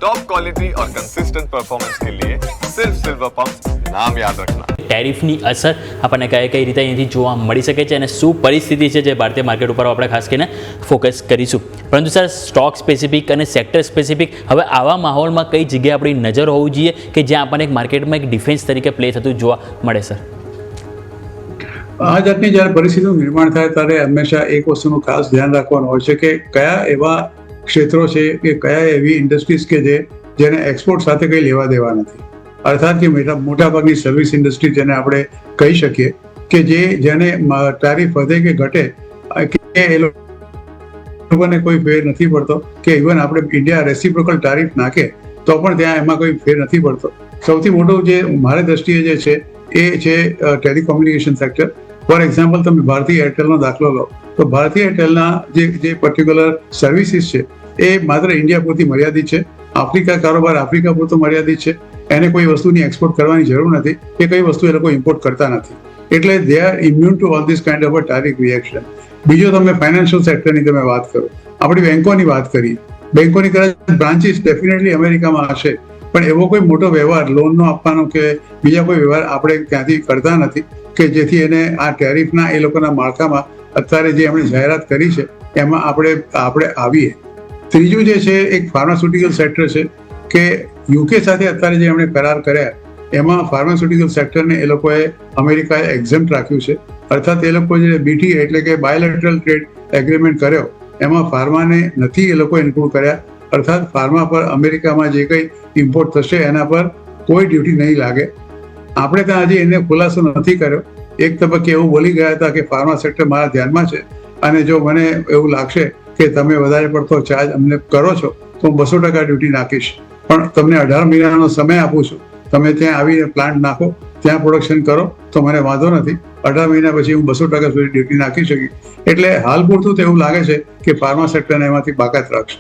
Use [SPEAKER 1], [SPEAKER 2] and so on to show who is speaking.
[SPEAKER 1] Top quality और consistent performance के लिए सिर्फ सिल्वर पंप नाम याद रखना।
[SPEAKER 2] ટેરિફની અસર આપણને કઈ રીતે અહીંથી જોવા મળી શકે છે અને શું પરિસ્થિતિ છે જે ભારતીય માર્કેટ ઉપર આપણે ખાસ કરીને ફોકસ કરીશું. પરંતુ સર, સ્ટોક સ્પેસિફિક અને સેક્ટર સ્પેસિફિક હવે આવા માહોલમાં કઈ જગ્યાએ આપણી નજર હોવી જોઈએ કે જ્યાં આપણને એક માર્કેટમાં એક ડિફેન્સ તરીકે પ્લે થતું જોવા મળે સર?
[SPEAKER 3] આ જાતની જ્યારે પરિસ્થિતિનું નિર્માણ થાય ત્યારે હંમેશા એક વસ્તુનું ખાસ ધ્યાન રાખવાનું હોય છે કે કયા એવા ક્ષેત્રો છે કે કયા એવી ઇન્ડસ્ટ્રીઝ કે જેને એક્સપોર્ટ સાથે કંઈ લેવા દેવા નથી. અર્થાત કે મોટાભાગની સર્વિસ ઇન્ડસ્ટ્રી જેને આપણે કહી શકીએ કે જેને ટારિફ વધે કે ઘટે કે એ લોકોને કોઈ ફેર નથી પડતો, કે ઇવન આપણે ઇન્ડિયા રેસિપ્રોકલ ટારિફ નાખે તો પણ ત્યાં એમાં કોઈ ફેર નથી પડતો. સૌથી મોટું જે મારી દ્રષ્ટિએ જે છે એ છે ટેલિકોમ્યુનિકેશન સેક્ટર. ફોર એક્ઝામ્પલ, તમે ભારતીય એરટેલનો દાખલો લો તો ભારતીય એરટેલના જે પર્ટિક્યુલર સર્વિસીસ છે એ માત્ર ઇન્ડિયા પૂરતી મર્યાદિત છે. આફ્રિકા કારોબાર આફ્રિકા પૂરતો મર્યાદિત છે. એને કોઈ વસ્તુની એક્સપોર્ટ કરવાની જરૂર નથી કે કઈ વસ્તુ એ લોકો ઇમ્પોર્ટ કરતા નથી. એટલે they are immune to all this kind of a tariff reaction. બીજો, તમે ફાઇનાન્શિયલ સેક્ટરની તમે વાત કરો, આપણી બેંકોની વાત કરી. બેંકોની કદાચ બ્રાન્ચીસ ડેફિનેટલી અમેરિકામાં હશે, પણ એવો કોઈ મોટો વ્યવહાર લોનનો આપવાનો કે બીજા કોઈ વ્યવહાર આપણે ત્યાંથી કરતા નથી કે જેથી એને આ ટેરિફના એ લોકોના માળખામાં અત્યારે જે એમણે જાહેરાત કરી છે એમાં આપણે આવીએ. ત્રીજું જે છે એક ફાર્માસ્યુટિકલ સેક્ટર છે કે યુકે સાથે અત્યારે જે એમણે કરાર કર્યા એમાં ફાર્માસ્યુટિકલ સેક્ટરને એ લોકોએ અમેરિકાએ એક્ઝેમ્પ્ટ રાખ્યું છે. અર્થાત એ લોકો જે BTA એટલે કે બાયોલેટરલ ટ્રેડ એગ્રીમેન્ટ કર્યો એમાં ફાર્માને નથી એ લોકો ઇન્ક્લુડ કર્યા. અર્થાત ફાર્મા પર અમેરિકામાં જે કંઈ ઇમ્પોર્ટ થશે એના પર કોઈ ડ્યુટી નહીં લાગે. આપણે ત્યાં હજી એને ખુલાસો નથી કર્યો. એક તબક્કે એવું બોલી ગયા હતા કે ફાર્મા સેક્ટર મારા ધ્યાનમાં છે અને જો મને એવું લાગશે કે તમે વધારે પડતો ચાર્જ અમને કરો છો તો હું 200% ડ્યુટી નાખીશ, પણ તમને 18 મહિનાનો સમય આપું છું. તમે ત્યાં આવીને પ્લાન્ટ નાખો, ત્યાં પ્રોડક્શન કરો તો મને વાંધો નથી. 18 મહિના પછી હું 200% સુધી ડ્યુટી નાખી શકી. એટલે હાલ પૂરતું તો એવું લાગે છે કે ફાર્મા સેક્ટરને એમાંથી બાકાત રાખશે.